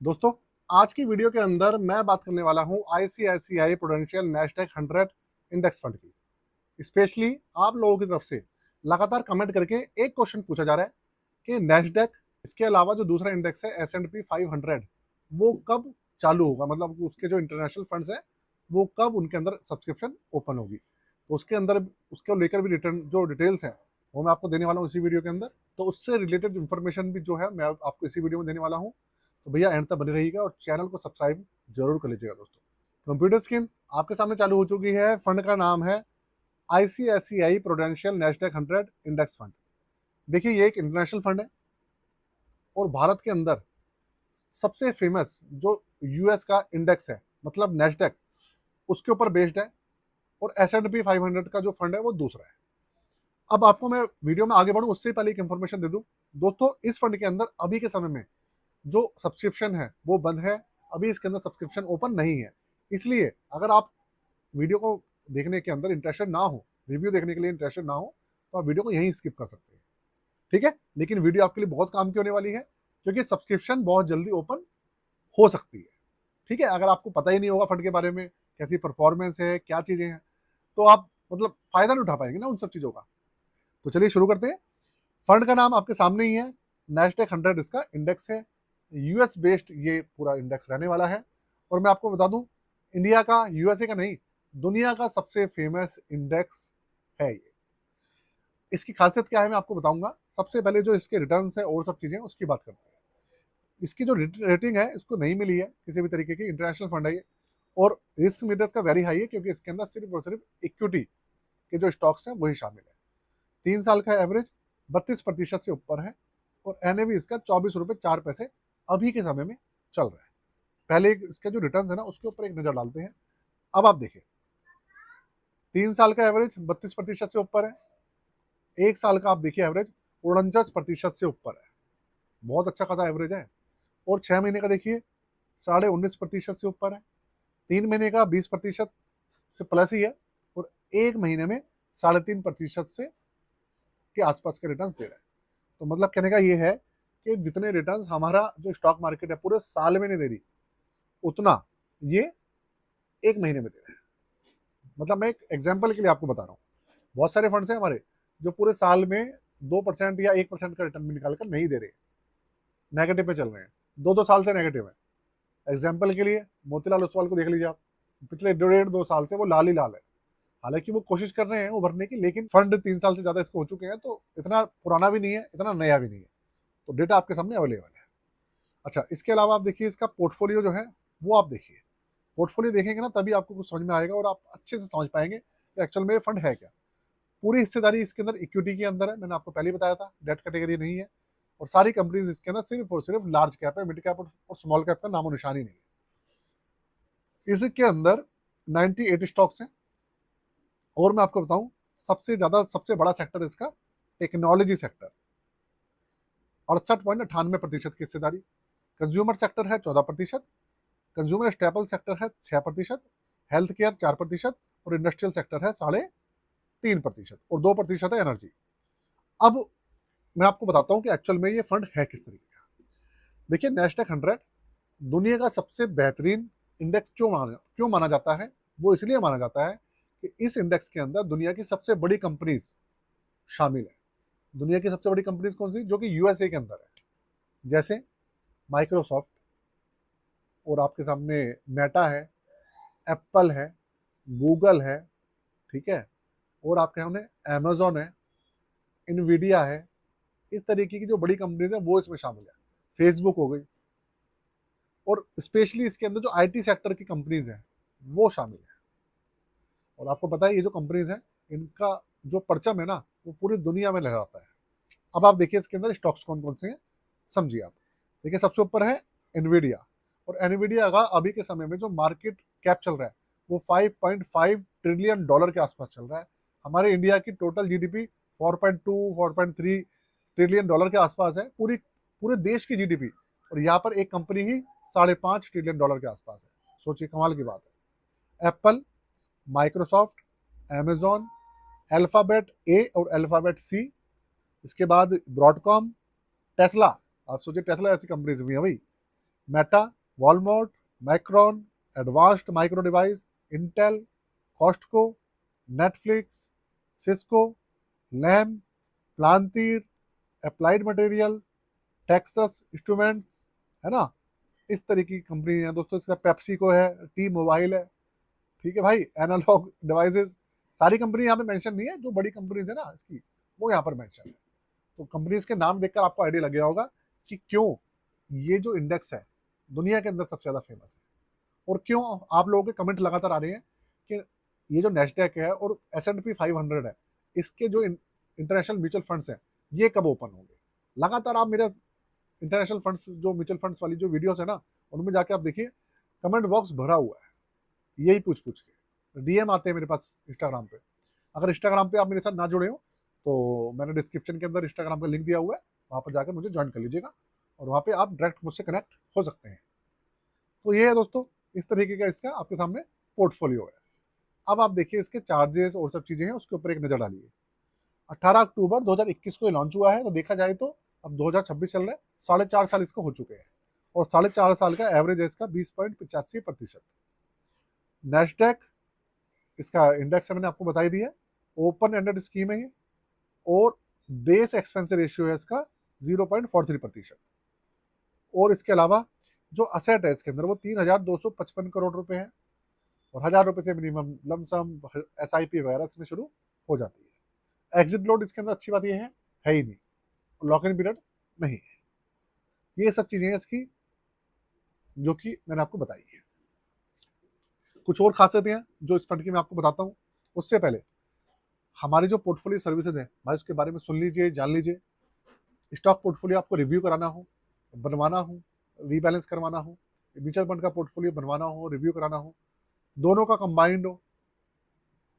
दोस्तों, आज की वीडियो के अंदर मैं बात करने वाला हूं ICICI prudential Nasdaq 100 index fund की। स्पेशली आप लोगों की तरफ से लगातार कमेंट करके एक क्वेश्चन पूछा जा रहा है कि नैस्डैक, इसके अलावा जो दूसरा इंडेक्स है S&P 500, वो कब चालू होगा, मतलब उसके जो इंटरनेशनल फंड्स है वो कब उनके अंदर सब्सक्रिप्शन ओपन होगी। तो उसके अंदर उसको लेकर भी रिटर्न जो डिटेल्स हैं वो मैं आपको देने वाला हूँ इसी वीडियो के अंदर। तो उससे रिलेटेड इन्फॉर्मेशन भी जो है मैं आपको इसी वीडियो में देने वाला हूँ। तो भैया एंड तक बने रहिएगा और चैनल को सब्सक्राइब जरूर कर लीजिएगा। दोस्तों, कंप्यूटर स्क्रीन आपके सामने चालू हो चुकी है। फंड का नाम है ICICI prudential Nasdaq 100 index fund. देखिए, ये एक इंटरनेशनल फंड है और भारत के अंदर सबसे फेमस जो यूएस का इंडेक्स है, मतलब नैस्डैक, उसके ऊपर बेस्ड है। और S&P 500 का जो फंड है वो दूसरा है। अब आपको मैं वीडियो में आगे बढ़ूं उससे पहले एक इन्फॉर्मेशन दे दूं। दोस्तों, इस फंड के अंदर अभी के समय में जो सब्सक्रिप्शन है वो बंद है। अभी इसके अंदर सब्सक्रिप्शन ओपन नहीं है। इसलिए अगर आप वीडियो को देखने के अंदर इंटरेस्टेड ना हो, रिव्यू देखने के लिए इंटरेस्टेड ना हो, तो आप वीडियो को यहीं स्किप कर सकते हैं। ठीक है, लेकिन वीडियो आपके लिए बहुत काम की होने वाली है क्योंकि सब्सक्रिप्शन बहुत जल्दी ओपन हो सकती है। ठीक है, अगर आपको पता ही नहीं होगा फंड के बारे में, कैसी परफॉर्मेंस है, क्या चीजें हैं, तो आप मतलब फायदा नहीं उठा पाएंगे ना उन सब चीजों का। तो चलिए शुरू करते हैं। फंड का नाम आपके सामने ही है, नैस्डैक 100 इसका इंडेक्स है। यूएस बेस्ड ये पूरा इंडेक्स रहने वाला है। और मैं आपको बता दूं, इंडिया का, यूएसए का नहीं, दुनिया का सबसे फेमस इंडेक्स है ये। इसकी खासियत क्या है मैं आपको बताऊंगा। सबसे पहले जो इसके रिटर्न्स है और सब चीजें उसकी बात करते हैं। इसकी जो रेटिंग है इसको नहीं मिली है किसी भी तरीके की, इंटरनेशनल फंड है ये। और रिस्क मीटर्स का वेरी हाई है क्योंकि इसके अंदर सिर्फ और सिर्फ इक्विटी के जो स्टॉक्स हैं वही शामिल है। 3 साल का एवरेज 32% से ऊपर है। और एनएवी इसका 24 रुपये 4 पैसे अभी के समय में चल रहा है। पहले इसके जो रिटर्न है ना उसके ऊपर एक नजर डालते हैं। अब आप देखिए, 3 साल का एवरेज 32% से ऊपर है। 1 साल का आप देखिए एवरेज 49% से ऊपर है। बहुत अच्छा खासा एवरेज है। और 6 महीने का देखिए 19.5% से ऊपर है। 3 महीने का 20% से प्लस ही है। और 1 महीने में 3.5% से के आसपास के रिटर्न दे रहा है। तो मतलब कहने का ये है कि जितने रिटर्न्स हमारा जो स्टॉक मार्केट है पूरे साल में नहीं दे रही, उतना ये 1 महीने में दे रहा है। मतलब मैं एक एग्जाम्पल के लिए आपको बता रहा हूँ। बहुत सारे फंड्स हैं हमारे जो पूरे साल में 2% या 1% का रिटर्न भी निकाल कर नहीं दे रहे, नेगेटिव पे चल रहे हैं, 2-2 साल से नेगेटिव है। एग्जाम्पल के लिए मोतीलाल ओसवाल को देख लीजिए आप, पिछले 1.5-2 साल से वो लाल ही लाल है। हालांकि वो कोशिश कर रहे हैं उभरने की, लेकिन फंड 3 साल से ज्यादा इसको हो चुके हैं, तो इतना पुराना भी नहीं है, इतना नया भी नहीं है। तो डेटा आपके सामने अवेलेबल है। अच्छा, इसके अलावा आप देखिए इसका पोर्टफोलियो जो है वो आप देखिए। पोर्टफोलियो देखेंगे ना तभी आपको कुछ समझ में आएगा और आप अच्छे से समझ पाएंगे कि एक्चुअल में ये फंड है क्या। पूरी हिस्सेदारी इसके अंदर इक्विटी के अंदर है, मैंने आपको पहले ही बताया था, डेट कैटेगरी नहीं है। और सारी कंपनीज इसके अंदर सिर्फ और सिर्फ लार्ज कैप है, मिड कैप और स्मॉल कैप का नामो निशान ही नहीं है। इसके अंदर 98 स्टॉक्स हैं। और मैं आपको बताऊं, सबसे बड़ा सेक्टर इसका टेक्नोलॉजी सेक्टर, 68.98% की हिस्सेदारी। कंज्यूमर सेक्टर है 14%। कंज्यूमर स्टेपल सेक्टर है 6%। Health care 4%। और इंडस्ट्रियल सेक्टर है 3.5%। और 2% है एनर्जी। अब मैं आपको बताता हूं कि एक्चुअल में ये फंड है किस तरीके का। देखिए, नैस्डैक 100 दुनिया का सबसे बेहतरीन इंडेक्स क्यों माना जाता है। वो इसलिए माना जाता है कि इस इंडेक्स के अंदर दुनिया की सबसे बड़ी कंपनीज शामिल है। दुनिया की सबसे बड़ी कंपनीज कौन सी, जो कि यूएसए के अंदर है, जैसे माइक्रोसॉफ्ट, और आपके सामने मेटा है, एप्पल है, गूगल है, ठीक है, और आपके सामने अमेजोन है, इनवीडिया है। इस तरीके की जो बड़ी कंपनीज है वो इसमें शामिल है। फेसबुक हो गई। और स्पेशली इसके अंदर जो आईटी सेक्टर की कंपनीज हैं वो शामिल है। और आपको पता है ये जो कंपनीज हैं, इनका जो परचम है ना वो पूरी दुनिया में लहराता है। अब आप देखिए इसके अंदर स्टॉक्स कौन कौन से हैं, समझिए आप। देखिए, सबसे ऊपर है एनवीडिया। और एनवीडिया का अभी के समय में जो मार्केट कैप चल रहा है वो 5.5 ट्रिलियन डॉलर के आसपास चल रहा है। हमारे इंडिया की टोटल जीडीपी 4.3 ट्रिलियन डॉलर के आसपास है, पूरे देश की जीडीपी। और यहाँ पर एक कंपनी ही 5.5 ट्रिलियन डॉलर के आसपास है। सोचिए, कमाल की बात है। एप्पल, माइक्रोसॉफ्ट, अमेजॉन, अल्फाबेट ए और अल्फाबेट सी, इसके बाद ब्रॉडकॉम, टेस्ला। आप सोचिए टेस्ला ऐसी कंपनीज भी है भाई। Meta, Walmart, Micron, advanced micro device, Intel, Costco, Netflix, Cisco, Lam, Palantir, applied material, Texas instruments, है ना, इस तरीके की कंपनी है दोस्तों। इसका पेप्सिको है, टी मोबाइल है, ठीक है भाई, एनालॉग डिवाइसेस, सारी कंपनी यहाँ पे मेंशन नहीं है, जो बड़ी कंपनीज है ना इसकी वो यहाँ पर मेंशन है। तो कंपनीज के नाम देखकर आपको आइडिया लग गया होगा कि क्यों ये जो इंडेक्स है दुनिया के अंदर सबसे ज्यादा फेमस है, और क्यों आप लोगों के कमेंट लगातार आ रहे हैं कि ये जो नेस्डैक है और S&P 500 है, इसके जो इंटरनेशनल म्यूचुअल फंड्स हैं ये कब ओपन होंगे। लगातार आप मेरे इंटरनेशनल फंड्स जो म्यूचुअल फंड्स वाली जो वीडियोस है ना उनमें जाके आप देखिए, कमेंट बॉक्स भरा हुआ है यही पूछ पूछ के, डीएम आते हैं मेरे पास इंस्टाग्राम पे। अगर इंस्टाग्राम पे आप मेरे साथ ना जुड़े हो तो मैंने डिस्क्रिप्शन के अंदर इंस्टाग्राम का लिंक दिया हुआ है, वहाँ पर जाकर मुझे ज्वाइन कर लीजिएगा और वहाँ पे आप डायरेक्ट मुझसे कनेक्ट हो सकते हैं। तो ये है दोस्तों, इस तरीके का इसका आपके सामने पोर्टफोलियो है। अब आप देखिए इसके चार्जेस और सब चीजें हैं उसके ऊपर एक नजर डालिए। 18 अक्टूबर 2021 को लॉन्च हुआ है, तो देखा जाए तो अब 2026 चल रहा है, 4.5 साल इसको हो चुके हैं, और 4.5 साल का एवरेज है इसका 20.85%। नेस्डैक इसका इंडेक्स है, मैंने आपको बताई दी है, ओपन एंडेड स्कीम है ये, और बेस एक्सपेंस रेशियो है इसका 0.43%। और इसके अलावा जो असेट है इसके अंदर वो 3,255 करोड़ रुपए है, और 1,000 रुपए से मिनिमम लमसम SIP वगैरह इसमें शुरू हो जाती है। एग्जिट लोड इसके अंदर अच्छी बात ये है ही नहीं, लॉक इन पीरियड नहीं है। ये सब चीजें हैं इसकी जो कि मैंने आपको बताई है। कुछ और खासियतें हैं जो इस फंड की मैं आपको बताता हूँ, उससे पहले हमारी जो पोर्टफोलियो सर्विसेज है भाई उसके बारे में सुन लीजिए, जान लीजिए। स्टॉक पोर्टफोलियो आपको रिव्यू कराना हो, बनवाना हो, रीबैलेंस करवाना हो, म्यूचुअल फंड का पोर्टफोलियो बनवाना हो, रिव्यू कराना हो, दोनों का कंबाइंड हो,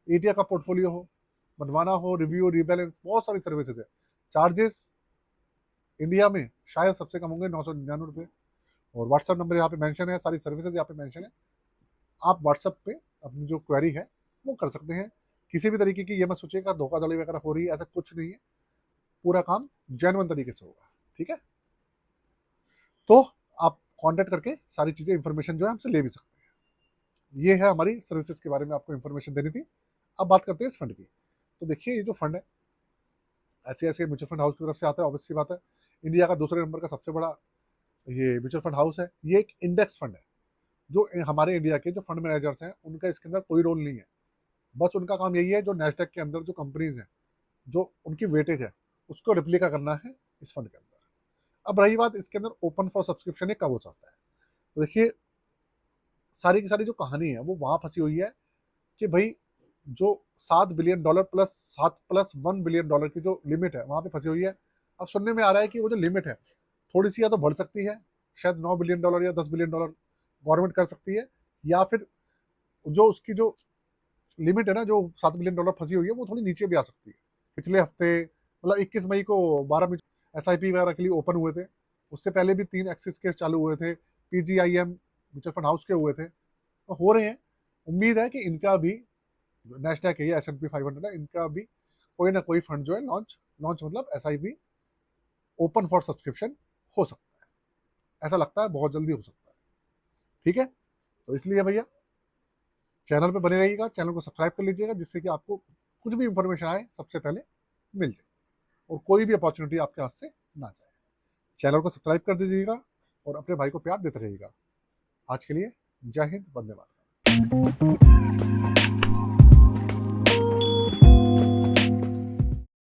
ETF का पोर्टफोलियो हो, बनवाना हो, रिव्यू, रीबैलेंस, बहुत सारी सर्विसेज है। चार्जेस इंडिया में शायद सबसे कम होंगे 999 रुपये, और व्हाट्सअप नंबर यहाँ पे मेंशन है, सारी सर्विसेज यहाँ पे मेंशन है। आप व्हाट्सअप पे अपनी जो क्वेरी है वो कर सकते हैं। किसी भी तरीके की ये मत सोचिएगा धोखाधड़ी वगैरह हो रही है, ऐसा कुछ नहीं है, पूरा काम जेन्युइन तरीके से होगा, ठीक है। तो आप कांटेक्ट करके सारी चीजें इंफॉर्मेशन जो है हमसे ले भी सकते हैं। ये है हमारी सर्विसेज के बारे में आपको इंफॉर्मेशन देनी थी। अब बात करते हैं इस फंड की। तो देखिए ये जो फंड है ऐसे ऐसे म्यूचुअल फंड हाउस की तरफ से आता है, ऑब्वियस सी बात है, इंडिया का दूसरे नंबर का सबसे बड़ा ये म्यूचुअल फंड हाउस है। ये एक इंडेक्स फंड है, जो हमारे इंडिया के जो फंड मैनेजर्स हैं उनका इसके अंदर कोई रोल नहीं है, बस उनका काम यही है जो नेस्डैक के अंदर जो कंपनीज हैं जो उनकी वेटेज है उसको रिप्लिका करना है इस फंड के अंदर। अब रही बात इसके अंदर ओपन फॉर सब्सक्रिप्शन कब हो सकता है, तो देखिए सारी की सारी जो कहानी है वो वहां फंसी हुई है कि भाई जो $7 बिलियन प्लस $7+1 बिलियन की जो लिमिट है वहां पे फंसी हुई है। अब सुनने में आ रहा है कि वो जो लिमिट है थोड़ी सी या तो बढ़ सकती है, शायद $9 बिलियन या $10 बिलियन गवर्नमेंट कर सकती है, या फिर जो उसकी जो लिमिट है ना जो $7 बिलियन फंसी हुई है वो थोड़ी नीचे भी आ सकती है। पिछले हफ्ते मतलब 21 मई को 12 SIP वगैरह के लिए ओपन हुए थे, उससे पहले भी 3 एक्सिस के चालू हुए थे, PGIM म्यूचुअल फंड हाउस के हुए थे, तो हो रहे हैं। उम्मीद है कि इनका भी नेस्डैक है, S&P 500 है, इनका भी कोई ना कोई फंड जो है लॉन्च लॉन्च मतलब SIP ओपन फॉर सब्सक्रिप्शन हो सकता है, ऐसा लगता है बहुत जल्दी हो सकता है, ठीक है। तो इसलिए भैया चैनल पे बने रहिएगा, चैनल को सब्सक्राइब कर लीजिएगा जिससे कि आपको कुछ भी इंफॉर्मेशन आए सबसे पहले मिल जाए और कोई भी अपॉर्चुनिटी आपके हाथ से ना जाए। चैनल को सब्सक्राइब कर दीजिएगा और अपने भाई को प्यार देते रहिएगा। आज के लिए जय हिंद, वंदे मातरम।